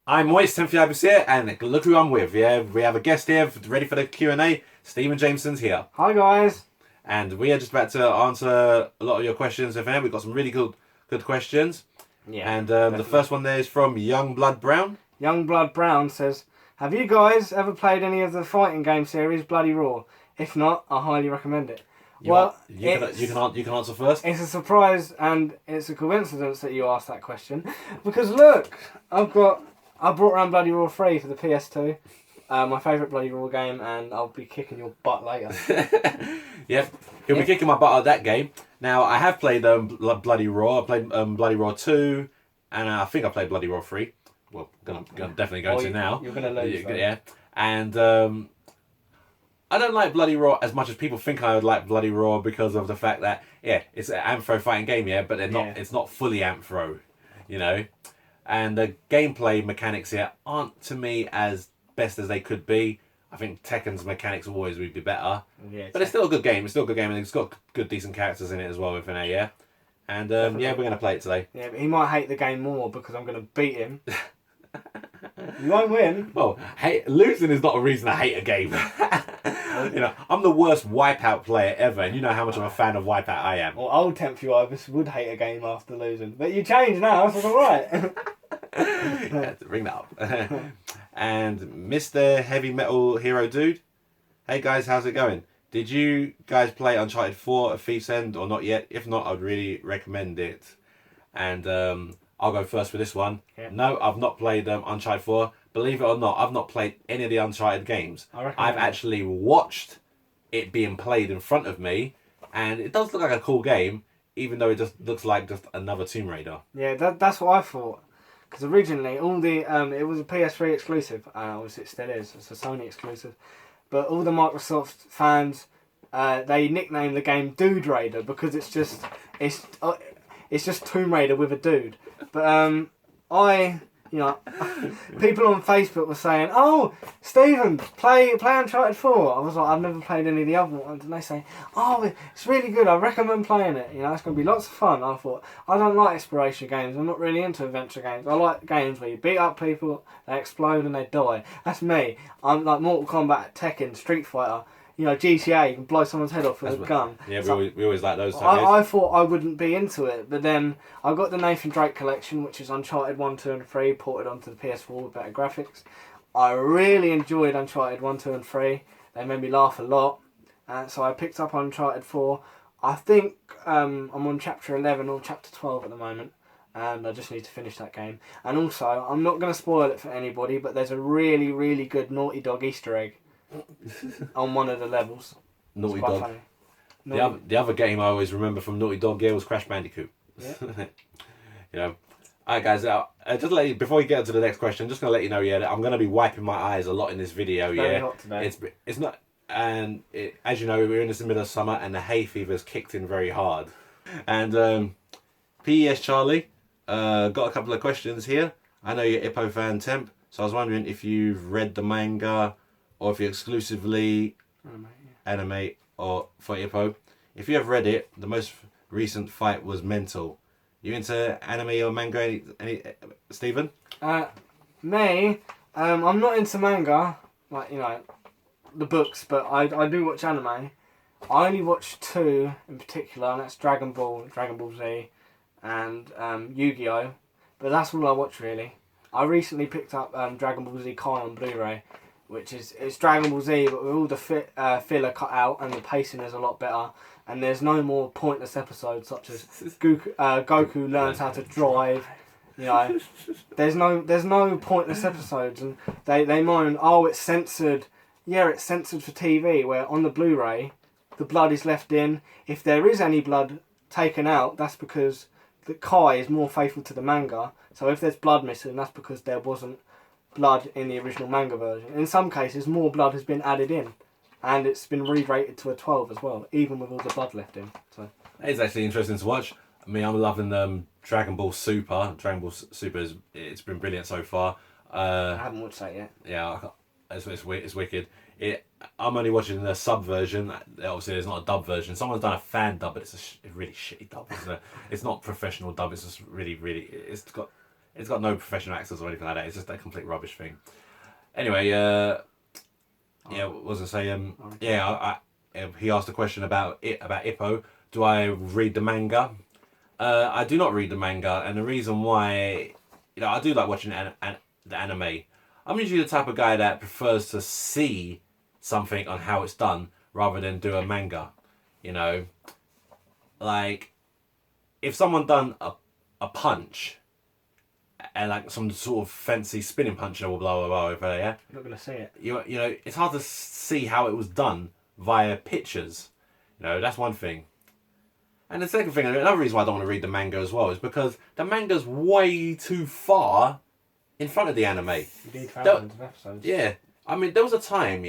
I'm Moist, TEMPHUiBIS here, and look who I'm with. Yeah, we have a guest here, ready for the Q&A. Stephen Jamieson's here. Hi guys. And we are just about to answer a lot of your questions. We've got some really good questions. Yeah. And the first one there is from Youngblood Brown. Youngblood Brown says, have you guys ever played any of the fighting game series Bloody Raw? If not, I highly recommend it. You can answer first. It's a surprise and it's a coincidence that you asked that question. Because look, I brought around Bloody Raw 3 for the PS2. My favourite Bloody Raw game, and I'll be kicking your butt later. Yep, he'll be kicking my butt at that game. Now, I have played Bloody Raw. I played Bloody Raw 2, and I think I played Bloody Raw 3. Well, gonna definitely go to now. You're going to lose, yeah. And I don't like Bloody Raw as much as people think I would like Bloody Raw because of the fact that, yeah, it's an Amphro fighting game, yeah, but it's not fully Amphro, you know? And the gameplay mechanics here aren't, to me, as best as they could be. I think Tekken's mechanics always would be better. Yeah, but it's still a good game. And it's got good, decent characters in it as well within it, yeah? And, yeah, we're going to play it today. Yeah, but he might hate the game more because I'm going to beat him. You won't win. Well, losing is not a reason I hate a game. You know, I'm the worst Wipeout player ever, and you know how much of a fan of Wipeout I am. Well, old TEMPHUiBIS would hate a game after losing, but you changed now, so it's alright. Yeah, bring that up. And mrheavymetalherodude, hey guys, how's it going? Did you guys play Uncharted 4 at Thief's End or not yet? If not, I'd really recommend it. And I'll go first for this one. Yeah. No, I've not played Uncharted 4. Believe it or not, I've not played any of the Uncharted games. I've actually watched it being played in front of me, and it does look like a cool game, even though it just looks like just another Tomb Raider. Yeah, that's what I thought. Because originally, all the it was a PS3 exclusive. Obviously, it still is. It's a Sony exclusive. But all the Microsoft fans, they nicknamed the game Dude Raider because it's just Tomb Raider with a dude. But people on Facebook were saying, "Oh, Stephen, play Uncharted 4." I was like, "I've never played any of the other ones," and they say, "Oh, it's really good. I recommend playing it. You know, it's going to be lots of fun." I thought, I don't like exploration games. I'm not really into adventure games. I like games where you beat up people, they explode and they die. That's me. I'm like Mortal Kombat, Tekken, Street Fighter. You know, GTA, you can blow someone's head off with a gun. Yeah, we always like those. I thought I wouldn't be into it, but then I got the Nathan Drake collection, which is Uncharted 1, 2 and 3, ported onto the PS4 with better graphics. I really enjoyed Uncharted 1, 2 and 3. They made me laugh a lot. So I picked up Uncharted 4. I think I'm on chapter 11 or chapter 12 at the moment, and I just need to finish that game. And also, I'm not going to spoil it for anybody, but there's a really, really good Naughty Dog Easter egg on one of the levels. Naughty Dog. The other game I always remember from Naughty Dog was Crash Bandicoot. Yeah. You know. Alright guys, just to let you, before you get into the next question, I'm just going to let you know, that I'm going to be wiping my eyes a lot in this video. It's very hot today. It's not, and as you know, we're in the middle of summer and the hay fever's kicked in very hard. And PEScharlie, got a couple of questions here. I know you're Ippo fan, Temph, so I was wondering if you've read the manga or if you exclusively anime or for Ippo. If you have read it, the most recent fight was mental. You into anime or manga, any Stephen? Me, I'm not into manga, like, you know, the books, but I do watch anime. I only watch two in particular, and that's Dragon Ball Z, and Yu-Gi-Oh! But that's all I watch really. I recently picked up Dragon Ball Z Kai on Blu-ray, which it's Dragon Ball Z, but with all the filler cut out, and the pacing is a lot better. And there's no more pointless episodes such as Goku learns how to drive. You know, there's no pointless episodes, and they moan, "Oh, it's censored." Yeah, it's censored for TV. Where on the Blu-ray, the blood is left in. If there is any blood taken out, that's because the Kai is more faithful to the manga. So if there's blood missing, that's because there wasn't blood in the original manga version. In some cases, more blood has been added in, and it's been re-rated to a 12 as well, even with all the blood left in. So it's actually interesting to watch. I mean, I'm loving Dragon Ball Super. Dragon Ball Super it's been brilliant so far. I haven't watched that yet. Yeah, it's wicked. I'm only watching the sub version. Obviously, there's not a dub version. Someone's done a fan dub, but it's a really shitty dub. It's not professional dub. It's just really. It's got no professional actors or anything like that. It's just a complete rubbish thing. Anyway, yeah, what was I saying? Yeah, he asked a question about Ippo. Do I read the manga? I do not read the manga, and the reason why, I do like watching the anime. I'm usually the type of guy that prefers to see something on how it's done rather than do a manga. Like if someone done a punch and like some sort of fancy spinning punch or blah blah blah, yeah. You're not gonna see it. It's hard to see how it was done via pictures. That's one thing. And the second thing, another reason why I don't want to read the manga as well, is because the manga's way too far in front of the anime. You need thousands of episodes. Yeah. I mean, there was a time,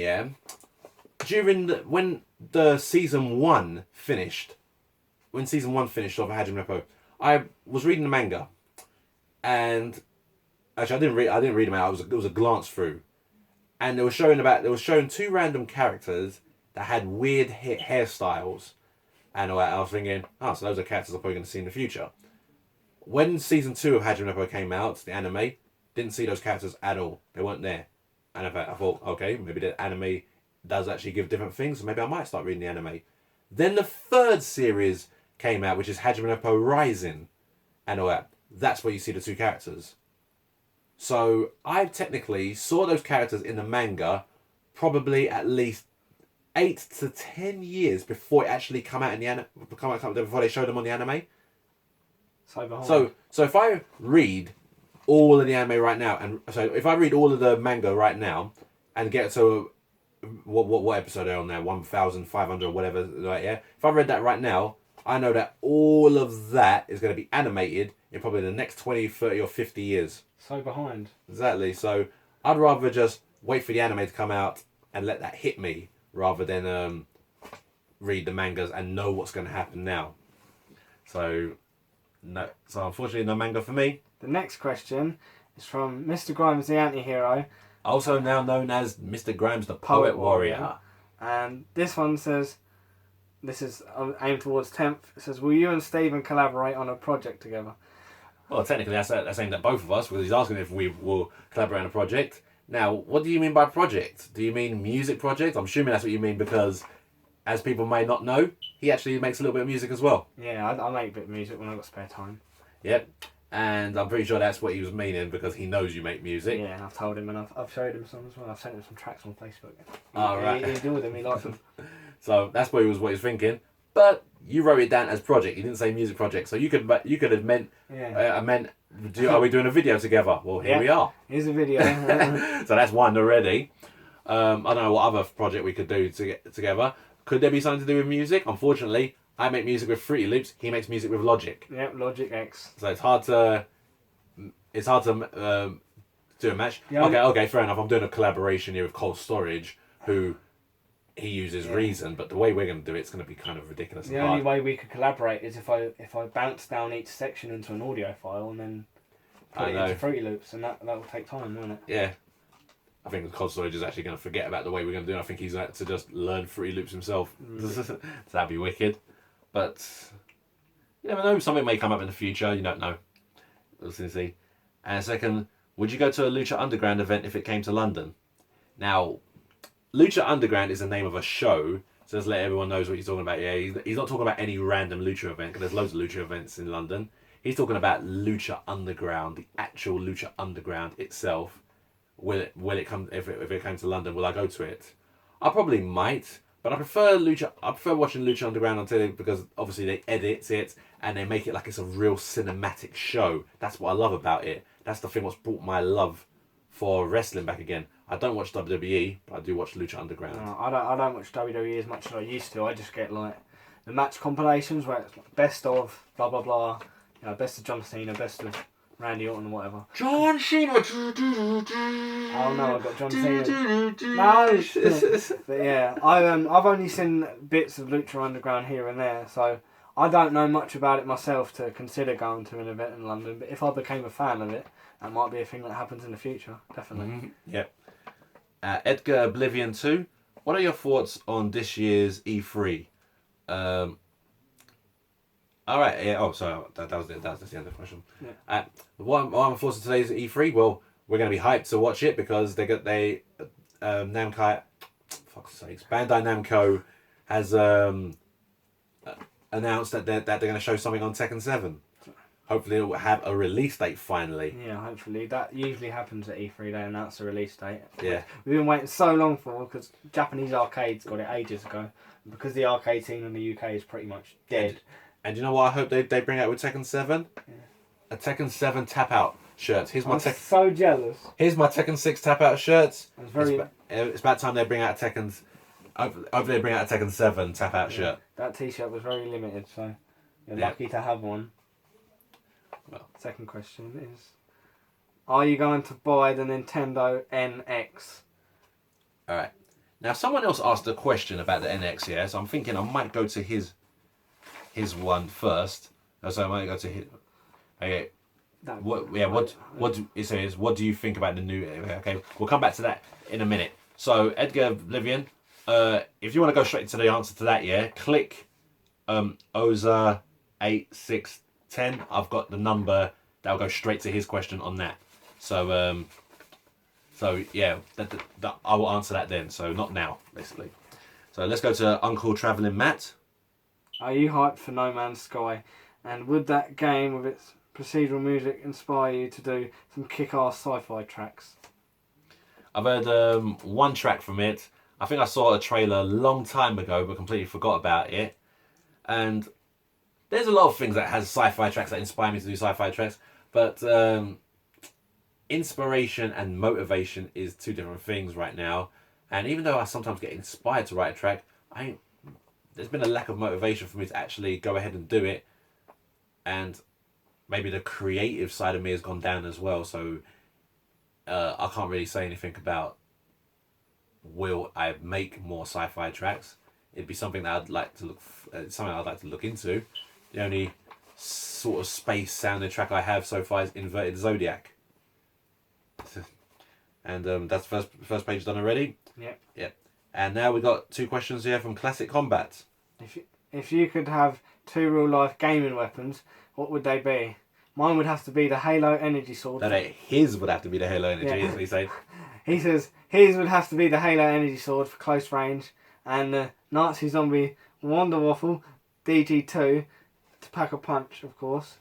when the season 1 finished, of Hajime Ippo, I was reading the manga, and actually I didn't read them out. It was a glance through, and they were showing 2 random characters that had weird hairstyles, and I was thinking, so those are characters I'm probably going to see in the future. When season 2 of Hajime Ippo came out, the anime, didn't see those characters at all. They weren't there, and I thought, okay, maybe the anime does actually give different things. So maybe I might start reading the anime. Then the 3rd series came out, which is Hajime Ippo Rising, and all that. That's where you see the 2 characters. So I technically saw those characters in the manga probably at least 8 to 10 years before it actually come out in the before they showed them on the anime. So if I read all of the anime right now, and so if I read all of the manga right now and get to what episode they're on there, 1,500 whatever, right? Yeah. If I read that right now, I know that all of that is going to be animated in probably the next 20, 30 or 50 years. So behind. Exactly. So I'd rather just wait for the anime to come out and let that hit me rather than read the mangas and know what's going to happen now. So unfortunately no manga for me. The next question is from MrGrimezTheAntiHero, also now known as Mr. Grimes the Poet Warrior. And this one says, this is aimed towards Temph. It says, will you and Stephen collaborate on a project together? Well, technically that's aimed at both of us, because he's asking if we will collaborate on a project. Now, what do you mean by project? Do you mean music project? I'm assuming that's what you mean, because as people may not know, he actually makes a little bit of music as well. Yeah, I make a bit of music when I've got spare time. Yep. And I'm pretty sure that's what he was meaning, because he knows you make music. Yeah, and I've told him, and I've showed him some as well. I've sent him some tracks on Facebook. Right. He deal with them, he likes them. So that's what he was thinking. But you wrote it down as project. You didn't say music project. So you could have meant, are we doing a video together? Well, here we are. Here's a video. So that's one already. I don't know what other project we could do together. Could there be something to do with music? Unfortunately, I make music with Fruity Loops. He makes music with Logic. Yep, Logic X. So it's hard to do a match. Yeah, okay, fair enough. I'm doing a collaboration here with Cold Storage, who he uses Reason, but the way we're going to do it's going to be kind of ridiculous. The only way we could collaborate is if I bounce down each section into an audio file and then put it into Fruity Loops, and that will take time, won't it? Yeah. I think Cold Storage is actually going to forget about the way we're going to do it. I think he's going to just learn Fruity Loops himself. So that'd be wicked. But you never know, something may come up in the future, you don't know. We'll see. And second, would you go to a Lucha Underground event if it came to London? Now, Lucha Underground is the name of a show, so just let everyone knows what he's talking about. Yeah, he's not talking about any random Lucha event, because there's loads of Lucha events in London. He's talking about Lucha Underground, the actual Lucha Underground itself. Will it come, if it came to London, will I go to it? I probably might, but I prefer watching Lucha Underground on telly, because obviously they edit it and they make it like it's a real cinematic show. That's what I love about it. That's the thing what's brought my love for wrestling back again. I don't watch WWE, but I do watch Lucha Underground. No, I don't watch WWE as much as I used to. I just get like the match compilations where it's like best of blah blah blah, best of John Cena, best of Randy Orton, or whatever. John Cena. Oh no, I've got John Cena. No, but yeah, I've only seen bits of Lucha Underground here and there, so I don't know much about it myself to consider going to an event in London. But if I became a fan of it, that might be a thing that happens in the future, definitely. Yep. Edgar Oblivion 2, what are your thoughts on this year's E3? All right. Yeah. Oh, so that was it. That's the end of the question. Yeah. What I'm forcing today's E3. Well, we're going to be hyped to watch it because they Namco, fuck's sakes, Bandai Namco has announced that they're going to show something on Tekken 7. Hopefully, it will have a release date finally. Yeah, hopefully. That usually happens at E3. They announce a release date. Yeah. We've been waiting so long for because Japanese arcades got it ages ago. Because the arcade scene in the UK is pretty much dead. And you know what I hope they bring out with Tekken 7? Yeah. A Tekken 7 tap out shirt. I'm so jealous. Here's my Tekken 6 tap out shirts. It's It's about time they bring out a Tekken. Hopefully they bring out a Tekken 7 tap out shirt. That T-shirt was very limited, so you're Yeah. lucky to have one. Well. Second question is, are you going to buy the Nintendo NX? All right. Now someone else asked a question about the NX here, so I'm thinking I might go to his one first. So I might go to his. Okay. What do you think about the new? Okay, we'll come back to that in a minute. So Edgar Livian, if you want to go straight to the answer to that, yeah, click Oza 8610. I've got the number that'll go straight to his question on that. So yeah, that I will answer that then. So not now, basically. So let's go to Uncle Traveling Matt. Are you hyped for No Man's Sky? And would that game with its procedural music inspire you to do some kick-ass sci-fi tracks? I've heard one track from it. I think I saw a trailer a long time ago, but completely forgot about it. And there's a lot of things that has sci-fi tracks that inspire me to do sci-fi tracks, but inspiration and motivation is two different things right now. And even though I sometimes get inspired to write a track, there's been a lack of motivation for me to actually go ahead and do it. And maybe the creative side of me has gone down as well. So I can't really say anything about will I make more sci-fi tracks. It'd be something that I'd like to look into. The only sort of space sounding track I have so far is Inverted Zodiac. And that's first page done already. Yep. Yep. And now we got two questions here from ClassicCombat. If you could have two real life gaming weapons, what would they be? Mine would have to be the Halo energy sword. His would have to be the Halo energy, Yeah. is what he said. He says his would have to be the Halo energy sword for close range, and the Nazi zombie Wonder Waffle DG2 to pack a punch, of course.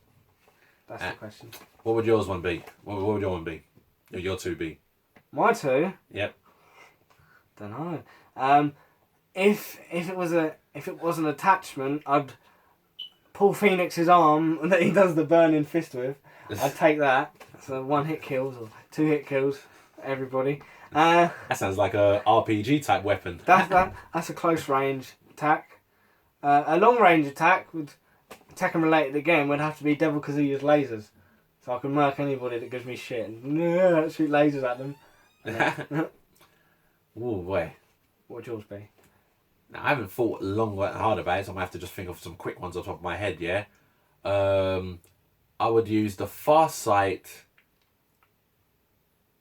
That's the question. What would yours one be? What would your one be? Your two be? My two? Yep. Don't know. If it was an attachment, I'd pull Phoenix's arm that he does the burning fist with. I'd take that. So 1-hit kills or 2-hit kills for everybody. That sounds like a RPG type weapon. That's a close range attack. A long range attack with Tekken related again would have to be Devil Kazuya's lasers. So I can murk anybody that gives me shit and shoot lasers at them. Oh boy. What would yours be? Now, I haven't thought long and hard about it, so I'm going to have to just think of some quick ones off the top of my head, yeah? I would use the Farsight...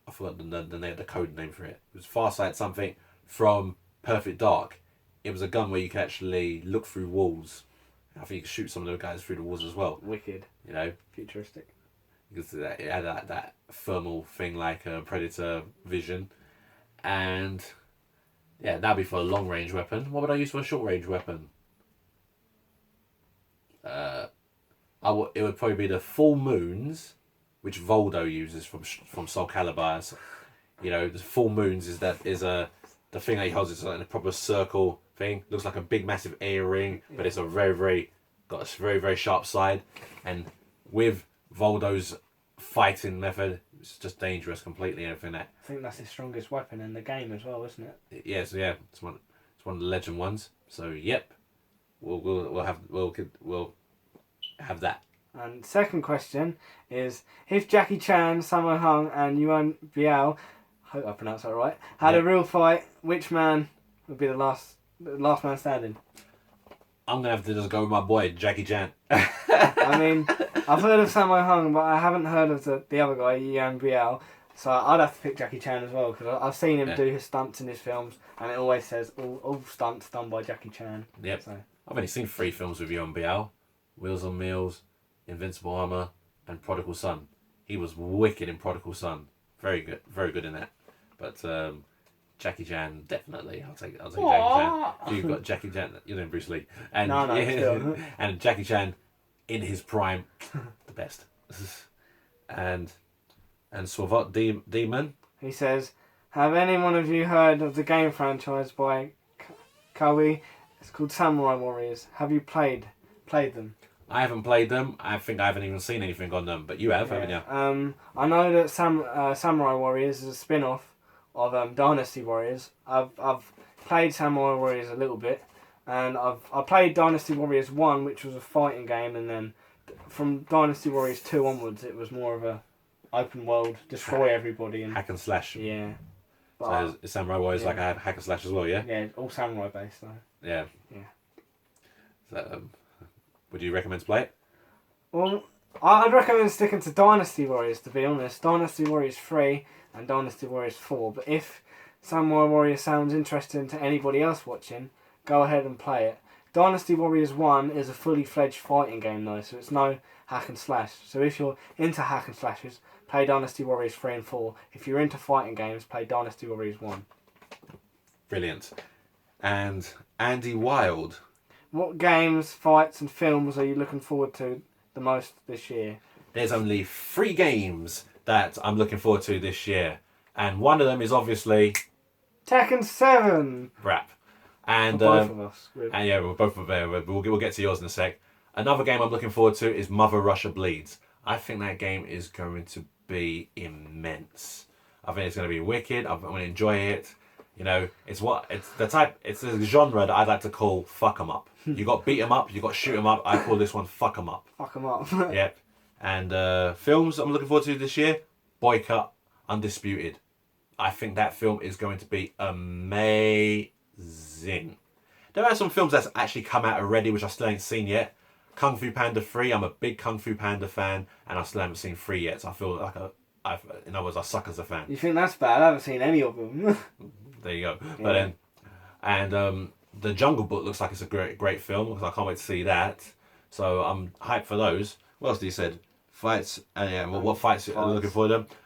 I forgot the code name for it. It was Farsight something from Perfect Dark. It was a gun where you could actually look through walls. I think you could shoot some of the guys through the walls as well. Wicked. You know? Futuristic. Because it had that thermal thing like a Predator vision. And... yeah, that'd be for a long range weapon. What would I use for a short range weapon? It would probably be the full moons, which Voldo uses from Soul Calibur. So, you know, the full moons is the thing that he holds. It's like a proper circle thing. Looks like a big massive earring, but it's a very very sharp side. And with Voldo's fighting method, it's just dangerous completely. Everything that. I think that's his strongest weapon in the game as well, isn't it? Yeah, so yeah, it's one of the legend ones. So yep, we'll have that. And second question is, if Jackie Chan, Sammo Hung, and Yuan Biao, I hope I pronounced that right, had a real fight, which man would be the last man standing? I'm gonna have to just go with my boy Jackie Chan. I mean, I've heard of Sammo Hung, but I haven't heard of the other guy, Yuan Biao. So I'd have to pick Jackie Chan as well, because I've seen him do his stunts in his films, and it always says all stunts done by Jackie Chan. Yep. So. I've only seen 3 films with Yuan Biao. Wheels on Meals, Invincible Armor, and Prodigal Son. He was wicked in Prodigal Son. Very good in that. But Jackie Chan, definitely. I'll take Jackie Chan. You've got Jackie Chan, Bruce Lee, and No, and Jackie Chan in his prime, the best. and TheSvartdemon. He says, have any one of you heard of the game franchise by Koei? It's called Samurai Warriors. Have you played them? I haven't played them. I think I haven't even seen anything on them, but you have, haven't you? I know that Samurai Warriors is a spin-off of Dynasty Warriors. I've played Samurai Warriors a little bit, and I played Dynasty Warriors 1, which was a fighting game, and then from Dynasty Warriors 2 onwards, it was more of a open world, destroy everybody. And hack and slash. Yeah. But, so Samurai Warriors like a hack and slash as well, yeah? Yeah, all samurai based though. Yeah. Yeah. So, would you recommend to play it? Well, I'd recommend sticking to Dynasty Warriors, to be honest. Dynasty Warriors 3 and Dynasty Warriors 4. But if Samurai Warriors sounds interesting to anybody else watching, go ahead and play it. Dynasty Warriors 1 is a fully fledged fighting game though, so it's no hack and slash. So if you're into hack and slashes, play Dynasty Warriors 3 and 4. If you're into fighting games, play Dynasty Warriors 1. Brilliant. And andywylde. What games, fights and films are you looking forward to the most this year? There's only 3 games that I'm looking forward to this year. And one of them is obviously... Tekken 7! Rap. And, for both of us. And yeah, we're both we'll get to yours in a sec. Another game I'm looking forward to is Mother Russia Bleeds. I think that game is going to be immense. I think it's going to be wicked. I'm going to enjoy it. It's a genre that I'd like to call fuck 'em up. You got beat 'em up, you got shoot 'em up. I call this one fuck 'em up. Fuck 'em up. Yep. And films I'm looking forward to this year: Boycott, Undisputed. I think that film is going to be amazing. There are some films that's actually come out already, which I still ain't seen yet. Kung Fu Panda 3, I'm a big Kung Fu Panda fan, and I still haven't seen 3 yet, so I feel like in other words, I suck as a fan. You think that's bad? I haven't seen any of them. There you go. Yeah. But then, The Jungle Book looks like it's a great film, because I can't wait to see that. So I'm hyped for those. What else did you said? Fights, what fights are you looking forward to?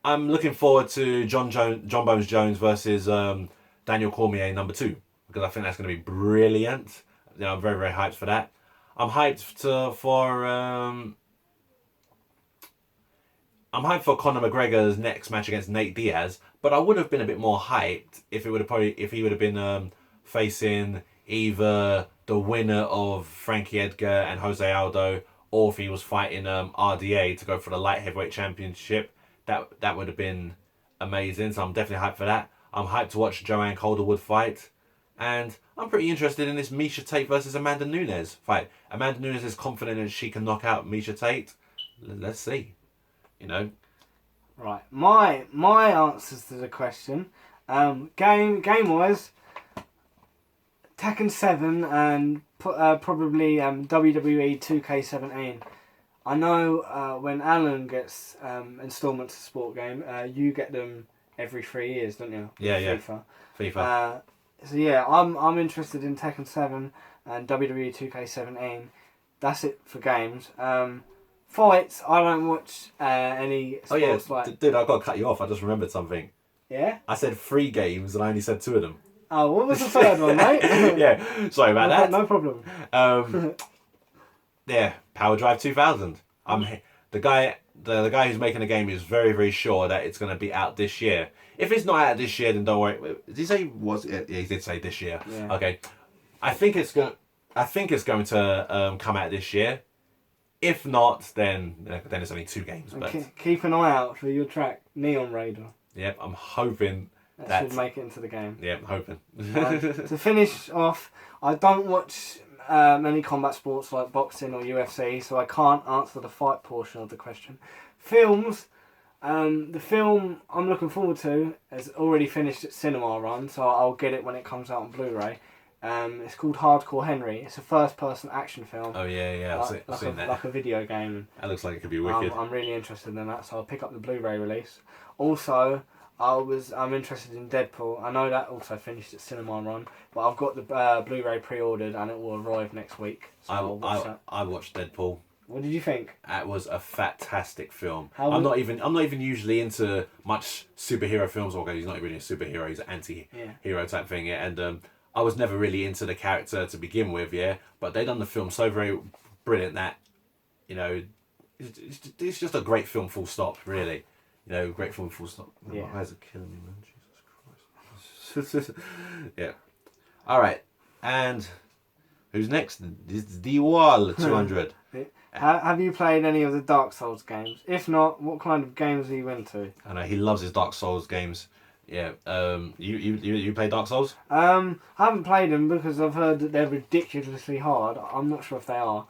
I'm looking forward to John Bones Jones versus Daniel Cormier #2, because I think that's going to be brilliant. I'm very, very hyped for that. I'm hyped for Conor McGregor's next match against Nate Diaz, but I would have been a bit more hyped if he would have been facing either the winner of Frankie Edgar and Jose Aldo, or if he was fighting RDA to go for the light heavyweight championship. That would have been amazing. So I'm definitely hyped for that. I'm hyped to watch Joanne Calderwood fight. And I'm pretty interested in this Miesha Tate versus Amanda Nunes fight. Amanda Nunes is confident that she can knock out Miesha Tate. Let's see. Right. My answers to the question, game wise, Tekken 7 and probably WWE 2K17. I know when Alan gets installments of sport game, you get them every 3 years, don't you? Yeah, FIFA. So yeah, I'm interested in Tekken 7 and WWE 2K17. That's it for games. Fights, I don't watch any sports dude, I've got to cut you off. I just remembered something. Yeah? I said 3 games and I only said 2 of them. Oh, what was the third one, mate? Yeah, sorry about that. No problem. Yeah, Power Drive 2000. The guy who's making the game is very, very sure that it's going to be out this year. If it's not out this year, then don't worry. Did he say was? Yeah, he did say this year. Yeah. Okay, I think it's going to come out this year. If not, then it's only 2 games. But keep an eye out for your track, Neon Raider. Yep, I'm hoping that should make it into the game. Yeah, I'm hoping. To finish off, I don't watch many combat sports like boxing or UFC, so I can't answer the fight portion of the question. Films, the film I'm looking forward to has already finished its cinema run, so I'll get it when it comes out on Blu-ray. It's called Hardcore Henry. It's a first-person action film. Oh yeah, I've seen that. Like a video game. That looks like it could be wicked. I'm really interested in that, so I'll pick up the Blu-ray release. Also, I'm interested in Deadpool. I know that also finished at Cinema Run, but I've got the Blu-ray pre-ordered and it will arrive next week. So I'll watch that. I watched Deadpool. What did you think? That was a fantastic film. How I'm was- not even usually into much superhero films. Okay, he's not really a superhero. He's an anti-hero type thing. Yeah, and I was never really into the character to begin with. Yeah, but they done the film so very brilliant that, you know, it's just a great film. Full stop. Really, you know, great film. Full stop. Yeah. My eyes are killing me, man. Jesus Christ. Yeah. All right, and who's next? This is TheSvartdemon 200. Have you played any of the Dark Souls games? If not, what kind of games are you into? I know he loves his Dark Souls games. Yeah. You play Dark Souls? I haven't played them because I've heard that they're ridiculously hard. I'm not sure if they are.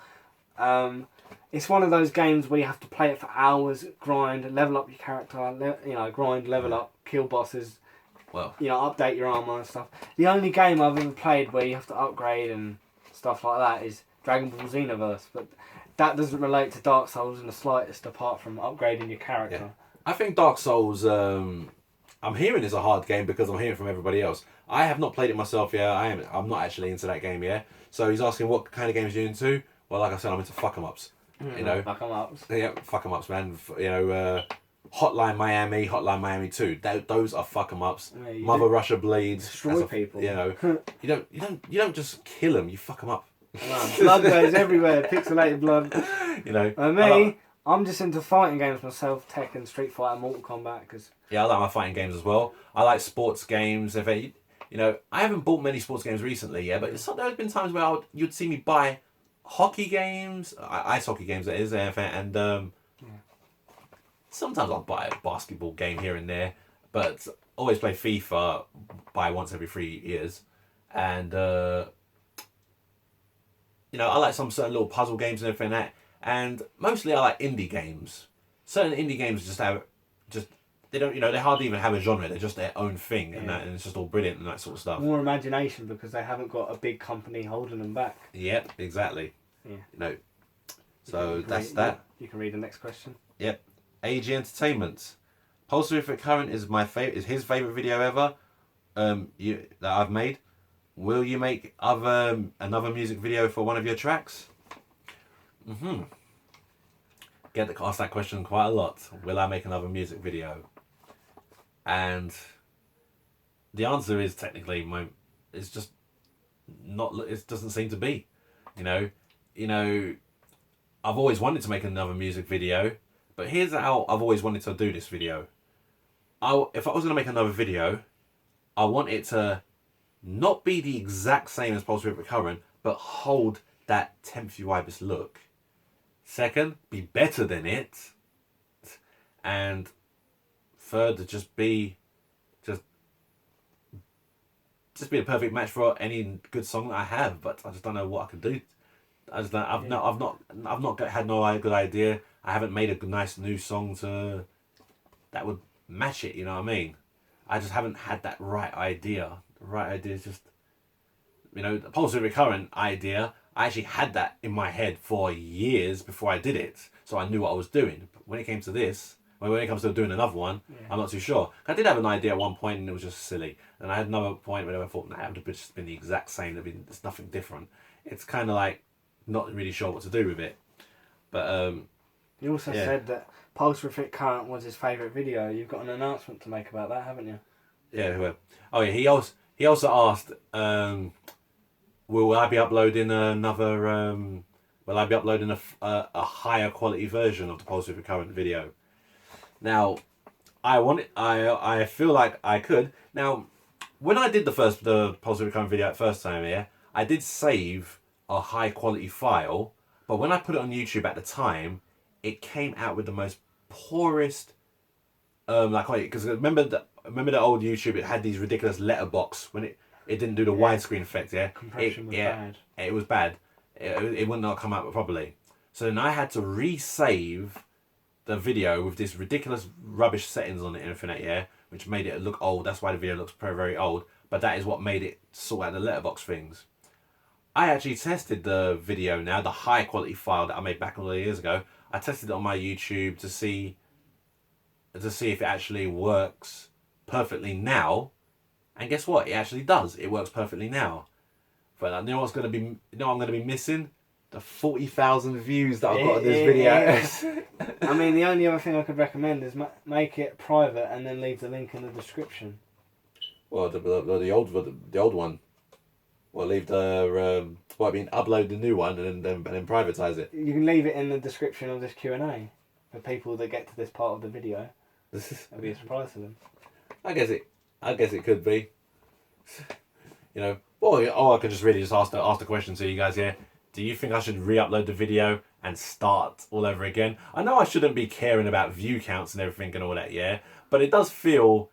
It's one of those games where you have to play it for hours, grind, level up your character, grind, level up, kill bosses, Well, update your armor and stuff. The only game I've ever played where you have to upgrade and stuff like that is Dragon Ball Xenoverse, but that doesn't relate to Dark Souls in the slightest apart from upgrading your character. yeah. I think Dark Souls, I'm hearing is a hard game because I'm hearing from everybody else. I have not played it myself yet. I'm not actually into that game yet. So he's asking what kind of games you're into. Well, like I said, I'm into fuck 'em ups. You know, Fuck 'em up. yeah, fuck 'em ups, man. Hotline Miami, Hotline Miami 2. Those are fuck 'em ups. Yeah, Mother Russia Blades. Destroy people. You know, you don't just kill them. You fuck 'em up. Blood goes everywhere, pixelated blood. You know. I'm just into fighting games myself, Tekken, Street Fighter, Mortal Kombat, because... Yeah, I like my fighting games as well. I like sports games. I haven't bought many sports games recently, yeah, but there have been times where you'd see me buy hockey games, ice hockey games that is, and sometimes I'll buy a basketball game here and there, but always play FIFA by once every 3 years, and I like some certain little puzzle games and everything like that, and mostly I like indie games. Certain indie games they don't, they hardly even have a genre. They're just their own thing, and it's just all brilliant and that sort of stuff. More imagination because they haven't got a big company holding them back. Yep, exactly. Yeah. So that's that. You can read the next question. Yep. AG Entertainment. Pulsarific Current is his favourite video ever. That I've made. Will you make another music video for one of your tracks? Get to ask that question quite a lot. Will I make another music video? And the answer is technically it's just not. It doesn't seem to be. I've always wanted to make another music video, but here's how I've always wanted to do this video. If I was going to make another video, I want it to not be the exact same as Pulsarific Current, but hold that TEMPHUiBIS look. Second, be better than it. And third, to just be the perfect match for any good song that I have, but I just don't know what I can do. I've not had no good idea. I haven't made a nice new song that would match it. You know what I mean? I just haven't had that right idea. The right idea is just, the Pulsarific Current idea. I actually had that in my head for years before I did it, so I knew what I was doing. But when it came to this, when it comes to doing another one, I'm not too sure. I did have an idea at one point, and it was just silly. And I had another point where I thought, it would have just been the exact same. There's nothing different. It's kind of like not really sure what to do with it. But you also said that Pulsarific Current was his favourite video. You've got an announcement to make about that, haven't you? Yeah. Well, he also asked, will I be uploading another? Will I be uploading a higher quality version of the Pulsarific Current video? Now, I feel like I could. Now, when I did the Pulsarific Current video at first time, I did save a high quality file, but when I put it on YouTube at the time, it came out with the most poorest because remember the old YouTube, it had these ridiculous letterbox when it didn't do the widescreen effect. Compression was bad. It was bad. It would not come out properly. So then I had to resave the video with this ridiculous rubbish settings on it and everything, which made it look old. That's why the video looks very, very old. But that is what made it sort out the letterbox things. I actually tested the video now, the high quality file that I made back all the years ago. I tested it on my YouTube to see if it actually works perfectly now. And guess what? It actually does. It works perfectly now. But I know what's going to be. You know what I'm going to be missing? The 40,000 views that I've got of this video. I mean, the only other thing I could recommend is make it private and then leave the link in the description. Well, the old one. Well, leave the upload the new one and then privatize it. You can leave it in the description of this Q&A for people that get to this part of the video. It'll be a surprise to them. I guess it could be. You know, or I could just really just ask the question to you guys here. Do you think I should re-upload the video and start all over again? I know I shouldn't be caring about view counts and everything and all that, yeah. But it does feel,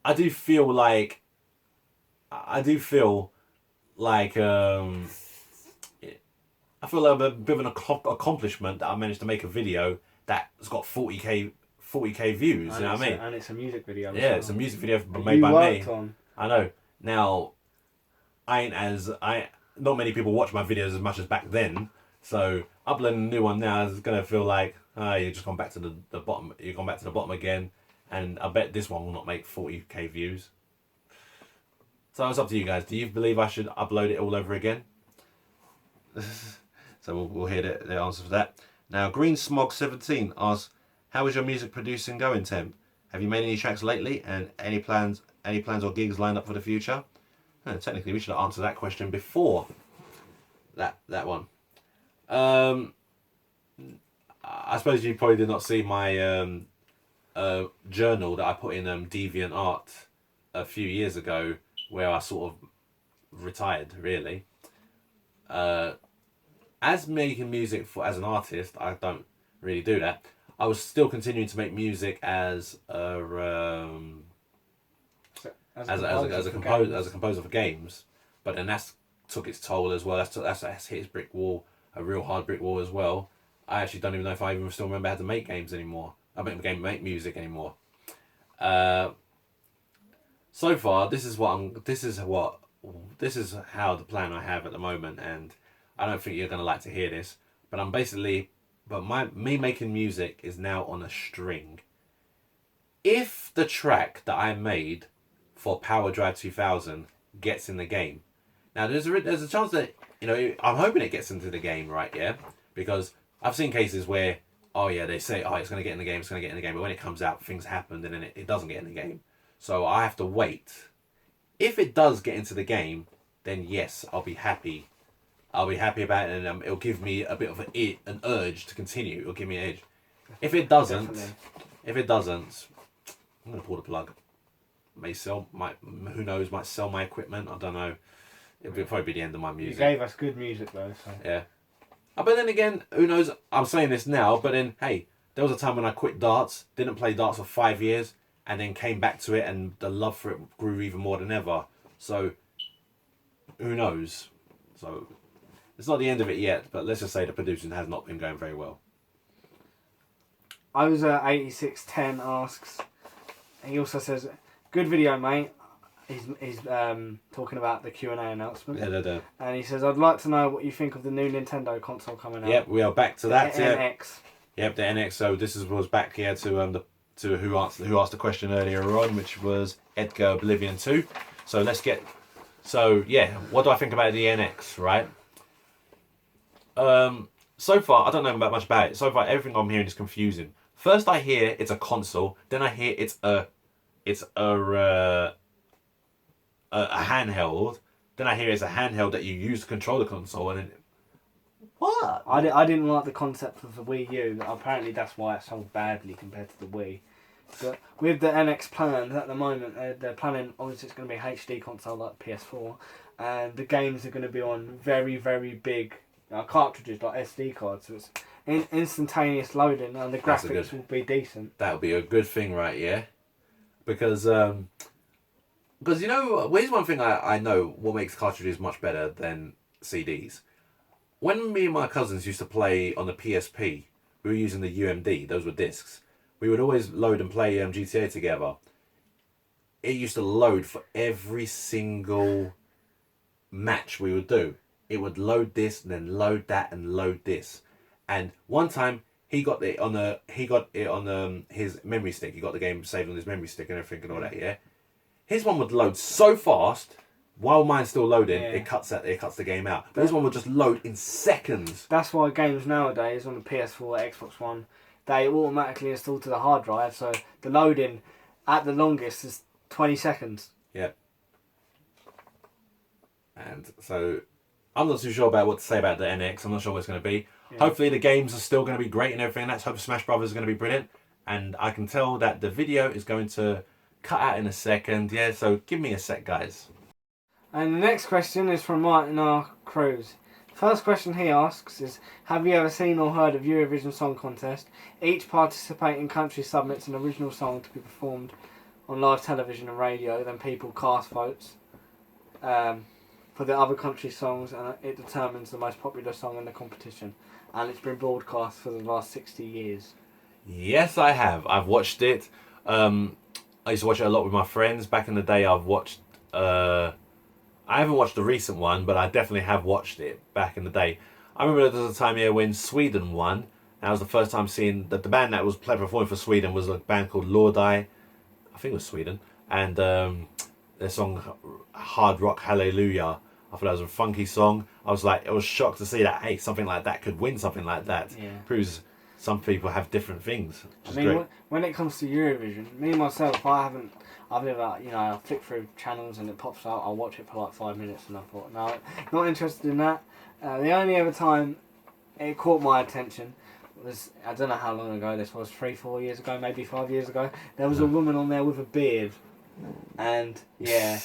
I do feel like I feel like a bit of an accomplishment that I managed to make a video that's got 40k views. You know what I mean? And it's a music video. Yeah, it's a music video made by me. On. I know. Now, not many people watch my videos as much as back then. So uploading a new one now is gonna feel like you've just gone back to the bottom. You've gone back to the bottom again, and I bet this one will not make 40k views. So it's up to you guys. Do you believe I should upload it all over again? So we'll hear the answer for that. Now, Green Smog 17 asks, "How is your music producing going, Temph? Have you made any tracks lately, and any plans or gigs lined up for the future?" Technically, we should have answered that question before that one. I suppose you probably did not see my journal that I put in DeviantArt a few years ago, where I sort of retired, really. As making music as an artist, I don't really do that. I was still continuing to make music as a composer for games, but then that's took its toll as well. That's hit its brick wall, a real hard brick wall as well. I actually don't even know if I even still remember how to make games anymore. Make music anymore. So far, this is how the plan I have at the moment, and I don't think you're gonna like to hear this, but me making music is now on a string. If the track that I made for Power Drive 2000 gets in the game, now there's a chance that, I'm hoping it gets into the game, right? Yeah, because I've seen cases where they say it's going to get in the game, but when it comes out, things happen and then it doesn't get in the game, so I have to wait. If it does get into the game, then yes, I'll be happy about it, and it'll give me a bit of an urge to continue. It'll give me an edge. If it doesn't, I'm gonna pull the plug. Who knows, might sell my equipment, I don't know. It'll probably be the end of my music. You gave us good music though, so. Yeah. But then again, who knows, I'm saying this now, but then, hey, there was a time when I quit darts, didn't play darts for 5 years, and then came back to it, and the love for it grew even more than ever. So, who knows? So, it's not the end of it yet, but let's just say the producing has not been going very well. I was 8610 asks, he also says, "Good video, mate." He's talking about the Q&A announcement. Yeah. And he says, "I'd like to know what you think of the new Nintendo console coming out." Yep, we are back to that. The NX. Yep, the NX. So this was back here to who asked the question earlier on, which was Edgar Oblivion 2. So let's get. So yeah, what do I think about the NX? Right. So far, I don't know much about it. So far, everything I'm hearing is confusing. First, I hear it's a console. Then I hear it's a handheld. Then I hear it's a handheld that you use to control the console. And then, what? I didn't like the concept of the Wii U. Apparently, that's why it sold badly compared to the Wii. But with the NX plans at the moment, they're planning. Obviously, it's going to be a HD console like PS4, and the games are going to be on very, very big cartridges like SD cards. So it's instantaneous loading, and the graphics will be decent. That would be a good thing, right? Yeah, because here's one thing I know what makes cartridges much better than CDs. When me and my cousins used to play on the PSP, we were using the UMD. Those were discs. We would always load and play GTA together. It used to load for every single match we would do. It would load this and then load that and load this. And one time he got it on his memory stick. He got the game saved on his memory stick and everything and all that. Yeah, his one would load so fast. While mine's still loading, it cuts the game out. But this one will just load in seconds. That's why games nowadays on the PS4, Xbox One, they automatically install to the hard drive. So the loading at the longest is 20 seconds. Yeah. And so I'm not too sure about what to say about the NX. I'm not sure what it's going to be. Yeah. Hopefully the games are still going to be great and everything. Let's hope Smash Brothers is going to be brilliant. And I can tell that the video is going to cut out in a second. Yeah, so give me a sec, guys. And the next question is from Martin R. Cruz. First question he asks is, have you ever seen or heard of Eurovision Song Contest? Each participating country submits an original song to be performed on live television and radio, then people cast votes for the other country songs, and it determines the most popular song in the competition. And it's been broadcast for the last 60 years. Yes, I have. I've watched it. I used to watch it a lot with my friends. Back in the day, I've watched... I haven't watched the recent one, but I definitely have watched it back in the day. I remember there was a time here when Sweden won. That was the first time seeing that the band that was performing for Sweden was a band called Lordi. I think it was Sweden. And their song Hard Rock Hallelujah. I thought that was a funky song. I was shocked to see that, hey, something like that could win something like that. Yeah. Proves some people have different things. I mean, when it comes to Eurovision, me myself, I've never, I flick through channels and it pops out, I'll watch it for like 5 minutes and I thought, no, not interested in that. The only other time it caught my attention was, I don't know how long ago this was, 3-4 years ago, maybe 5 years ago. There was a woman on there with a beard. And yeah,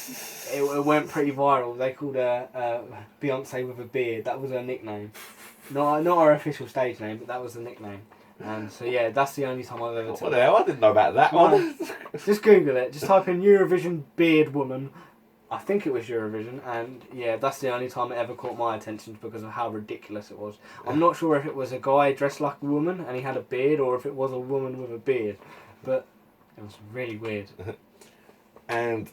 it went pretty viral. They called her Beyonce with a beard. That was her nickname. Not her official stage name, but that was the nickname. And so yeah, that's the only time I've ever... What the hell? I didn't know about that one. Just Google it. Just type in Eurovision beard woman. I think it was Eurovision, and yeah, that's the only time it ever caught my attention because of how ridiculous it was. I'm not sure if it was a guy dressed like a woman and he had a beard, or if it was a woman with a beard, but it was really weird. And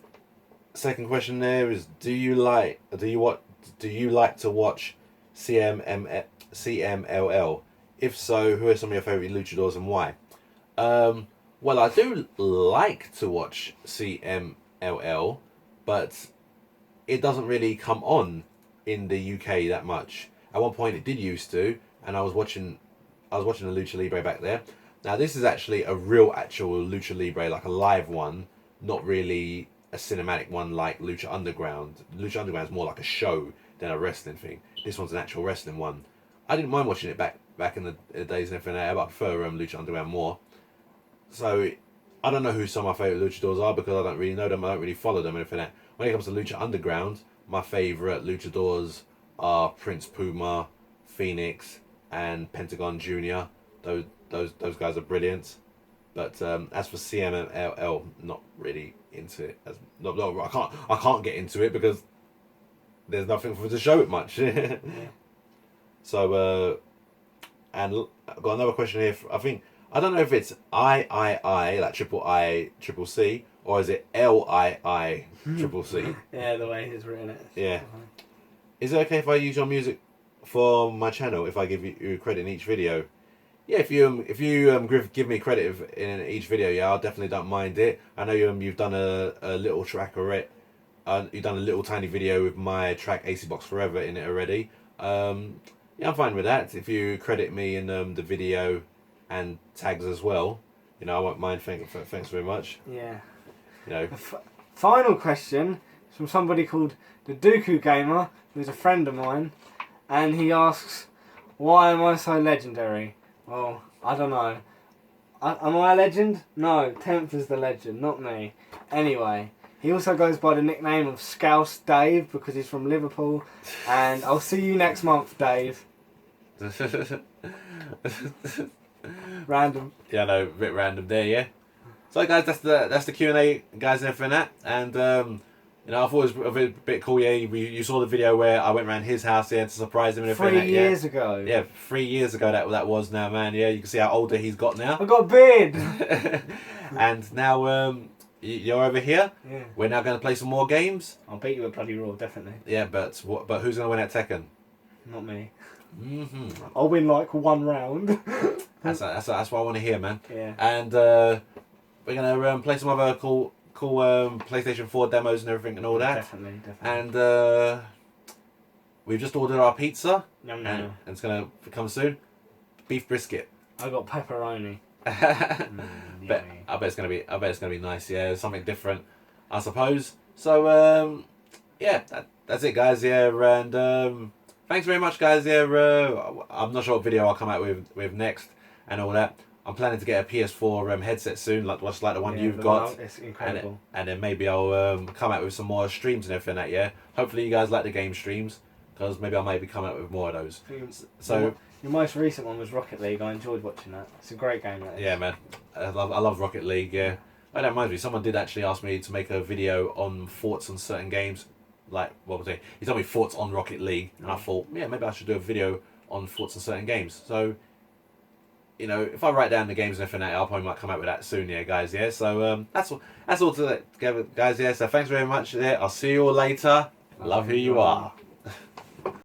second question there is, do you like to watch CMLL? If so, who are some of your favourite luchadors and why? Well, I do like to watch CMLL, but it doesn't really come on in the UK that much. At one point it did used to, and I was watching the Lucha Libre back there. Now this is actually actual Lucha Libre, like a live one, not really a cinematic one like Lucha Underground. Lucha Underground is more like a show than a wrestling thing. This one's an actual wrestling one. I didn't mind watching it back in the days and everything, but I prefer Lucha Underground more. So I don't know who some of my favourite luchadors are because I don't really know them, I don't really follow them and everything. When it comes to Lucha Underground, my favourite luchadors are Prince Puma, Phoenix, and Pentagon Jr. Those guys are brilliant. But as for CMLL, not really into it. I can't get into it because there's nothing for it to show it much. Yeah. So and I've got another question here. I don't know if it's I like triple C, or is it LII triple C? Yeah, the way he's written it. Yeah. Is it okay if I use your music for my channel if I give you credit in each video? Yeah, if you give me credit in each video, yeah, I definitely don't mind it. I know you've done a little track already. You've done a little tiny video with my track AC Box Forever in it already. Yeah, I'm fine with that. If you credit me in the video and tags as well, I won't mind. Thanks very much. Yeah. The final question is from somebody called the Dooku Gamer, who's a friend of mine, and he asks, "Why am I so legendary?" Well, I don't know. Am I a legend? No, Temph is the legend, not me. Anyway, he also goes by the nickname of Scouse Dave because he's from Liverpool, and I'll see you next month, Dave. Random. Yeah, I know, a bit random there, yeah. So guys, that's the Q&A, guys, and everything that. And I thought it was a bit cool. Yeah, you saw the video where I went around his house to surprise him and everything. 3 years ago. Yeah, 3 years ago that was now, man. Yeah, you can see how older he's got now. I got a beard. And now you're over here. Yeah. We're now going to play some more games. I'll beat you at bloody Raw, definitely. Yeah, but who's going to win at Tekken? Not me. I'll win like one round. That's what I want to hear, man. Yeah. And we're gonna play some other cool PlayStation 4 demos and everything and all that. Definitely. And we've just ordered our pizza, Yum, and yum. it's gonna come soon. Beef brisket. I got pepperoni. But I bet it's gonna be nice. Yeah, something different, I suppose. So yeah, that's it, guys. Yeah, and thanks very much, guys. Yeah, I'm not sure what video I'll come out with next and all that. I'm planning to get a PS4 headset soon, like the one you've got. It's incredible. And then maybe I'll come out with some more streams and everything that, yeah. Hopefully you guys like the game streams, because maybe I might be coming out with more of those. So your most recent one was Rocket League. I enjoyed watching that. It's a great game. That is. yeah, man, I love Rocket League. Yeah, that reminds me. Someone did actually ask me to make a video on thoughts on certain games. Like, what was it? He told me thoughts on Rocket League, and I thought, yeah, maybe I should do a video on thoughts on certain games. So, you know, if I write down the games and everything, I'll probably might come out with that soon, yeah, guys. Yeah, so that's all together, guys. Yeah, so thanks very much. Yeah, I'll see you all later. Love who you are.